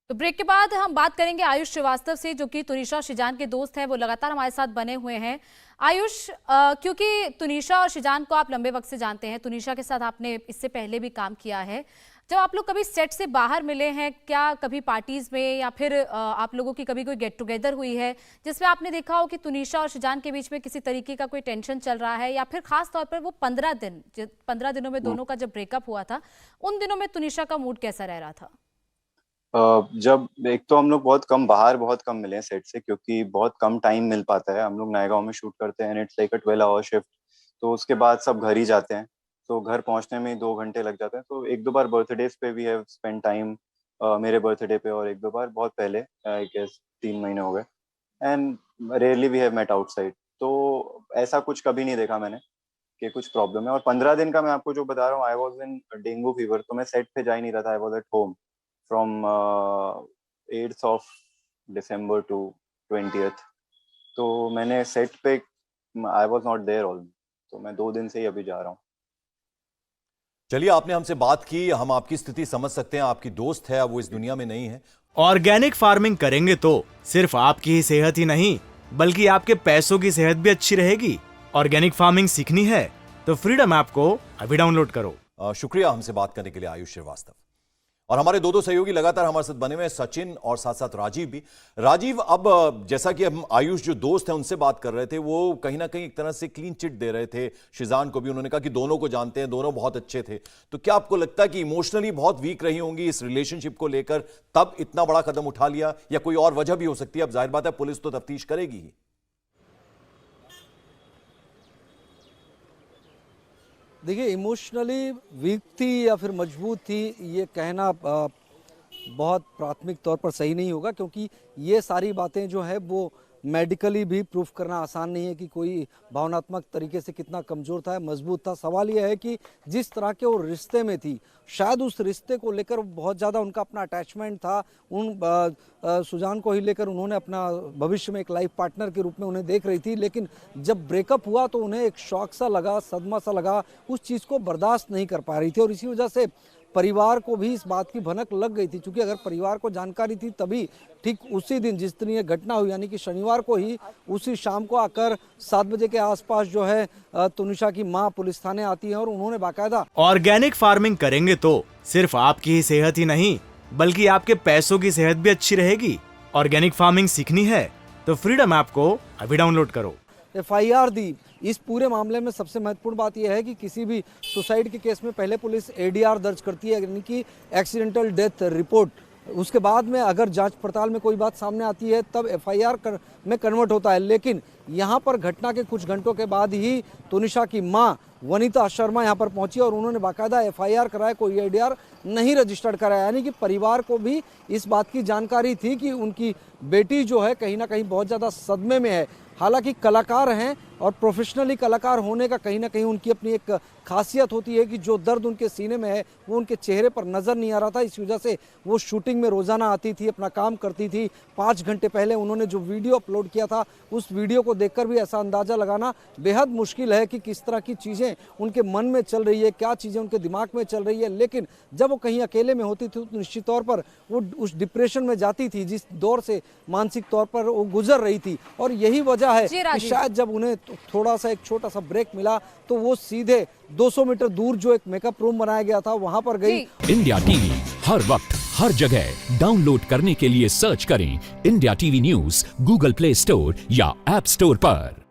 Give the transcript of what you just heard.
तो ब्रेक के बाद हम बात करेंगे आयुष श्रीवास्तव से, जो कि तुनिशा शिजान के दोस्त हैं। वो लगातार हमारे साथ बने हुए हैं। आयुष, क्योंकि तुनिशा और शिजान को आप लंबे वक्त से जानते हैं, तुनिशा के साथ आपने इससे पहले भी काम किया है। जब आप लोग कभी सेट से बाहर मिले हैं क्या, कभी पार्टीज में, या फिर आप लोगों की कभी कोई गेट टुगेदर हुई है जिसमें आपने देखा हो कि तुनिशा और शिजान के बीच में किसी तरीके का कोई टेंशन चल रहा है, या फिर खास तौर पर वो 15 दिनों में दोनों का जब ब्रेकअप हुआ था, उन दिनों में तुनिशा का मूड कैसा रह रहा था? जब एक तो हम लोग बहुत कम मिले हैं सेट से, क्योंकि बहुत कम टाइम मिल पाता है। हम लोग नए गांव में शूट करते हैं, it's like a 12 hour shift. तो उसके बाद सब घर ही जाते हैं, तो घर पहुंचने में ही 2 घंटे लग जाते हैं। तो एक दो बार बर्थडेज पे भी हैव स्पेंड टाइम, मेरे बर्थडे पे और एक दो बार बहुत पहले, आई गेस 3 महीने हो गए। And rarely we have met outside. तो ऐसा कुछ कभी नहीं देखा मैंने कि कुछ प्रॉब्लम है। और 15 दिन का मैं आपको जो बता रहा हूँ, I was in dengue fever, तो मैं सेट पे जा ही नहीं रहा था। I was at home from 8th of December to 20th। तो मैंने सेट पे, I was not there all. तो मैं 2 दिन से ही अभी जा रहा हूँ। चलिए, आपने हमसे बात की, हम आपकी स्थिति समझ सकते हैं। आपकी दोस्त है, अब वो इस दुनिया में नहीं है। ऑर्गेनिक फार्मिंग करेंगे तो सिर्फ आपकी ही सेहत ही नहीं, बल्कि आपके पैसों की सेहत भी अच्छी रहेगी। ऑर्गेनिक फार्मिंग सीखनी है तो फ्रीडम ऐप को अभी डाउनलोड करो। शुक्रिया हमसे बात करने के लिए आयुष श्रीवास्तव। और हमारे दो सहयोगी लगातार हमारे साथ बने हुए हैं, सचिन और साथ साथ राजीव भी। राजीव, अब जैसा कि हम आयुष जो दोस्त हैं उनसे बात कर रहे थे, वो कहीं ना कहीं एक तरह से क्लीन चिट दे रहे थे शिजान को भी। उन्होंने कहा कि दोनों को जानते हैं, दोनों बहुत अच्छे थे। तो क्या आपको लगता है कि इमोशनली बहुत वीक रही होंगी इस रिलेशनशिप को लेकर, तब इतना बड़ा कदम उठा लिया, या कोई और वजह भी हो सकती है? अब जाहिर बात है पुलिस तो तफ्तीश करेगी ही। देखिए, इमोशनली वीक थी या फिर मजबूत थी, ये कहना बहुत प्राथमिक तौर पर सही नहीं होगा, क्योंकि ये सारी बातें जो है वो मेडिकली भी प्रूफ करना आसान नहीं है कि कोई भावनात्मक तरीके से कितना कमज़ोर था या मजबूत था। सवाल ये है कि जिस तरह के वो रिश्ते में थी, शायद उस रिश्ते को लेकर बहुत ज़्यादा उनका अपना अटैचमेंट था। सुजान को ही लेकर उन्होंने अपना भविष्य में एक लाइफ पार्टनर के रूप में उन्हें देख रही थी। लेकिन जब ब्रेकअप हुआ तो उन्हें एक शॉक सा लगा, सदमा सा लगा, उस चीज़ को बर्दाश्त नहीं कर पा रही थी। और इसी वजह से परिवार को भी इस बात की भनक लग गई थी, क्योंकि अगर परिवार को जानकारी थी तभी ठीक उसी दिन जिस दिन ये घटना हुई, यानी कि शनिवार को ही, उसी शाम को आकर 7 बजे के आसपास जो है तुनिशा की मां पुलिस थाने आती है और उन्होंने बाकायदा ऑर्गेनिक फार्मिंग करेंगे तो सिर्फ आपकी ही सेहत ही नहीं, बल्कि आपके पैसों की सेहत भी अच्छी रहेगी। ऑर्गेनिक फार्मिंग सीखनी है तो फ्रीडम ऐप को अभी डाउनलोड करो। FIR दी। इस पूरे मामले में सबसे महत्वपूर्ण बात यह है कि किसी भी सुसाइड के केस में पहले पुलिस ADR दर्ज करती है, यानी कि एक्सीडेंटल डेथ रिपोर्ट। उसके बाद में अगर जांच पड़ताल में कोई बात सामने आती है तब FIR में कन्वर्ट होता है। लेकिन यहाँ पर घटना के कुछ घंटों के बाद ही तुनिशा की मां वनिता शर्मा यहाँ पर पहुंची और उन्होंने बाकायदा FIR कराया, कोई ADR नहीं रजिस्टर्ड कराया। यानी कि परिवार को भी इस बात की जानकारी थी कि उनकी बेटी जो है कहीं ना कहीं बहुत ज़्यादा सदमे में है। हालांकि कलाकार हैं और प्रोफेशनली कलाकार होने का कहीं ना कहीं उनकी अपनी एक खासियत होती है कि जो दर्द उनके सीने में है वो उनके चेहरे पर नज़र नहीं आ रहा था। इस वजह से वो शूटिंग में रोज़ाना आती थी, अपना काम करती थी। 5 घंटे पहले उन्होंने जो वीडियो अपलोड किया था, उस वीडियो को देखकर भी ऐसा अंदाज़ा लगाना बेहद मुश्किल है कि किस तरह की चीज़ें उनके मन में चल रही है, क्या चीज़ें उनके दिमाग में चल रही है। लेकिन जब वो कहीं अकेले में होती थी तो निश्चित तौर पर वो उस डिप्रेशन में जाती थी जिस दौर से मानसिक तौर पर वो गुजर रही थी। और यही वजह है कि शायद जब उन्हें थोड़ा सा एक छोटा सा ब्रेक मिला तो वो सीधे 200 मीटर दूर जो एक मेकअप रूम बनाया गया था वहां पर गई। इंडिया टीवी हर वक्त हर जगह डाउनलोड करने के लिए सर्च करें India TV news Google play store या ऐप स्टोर पर।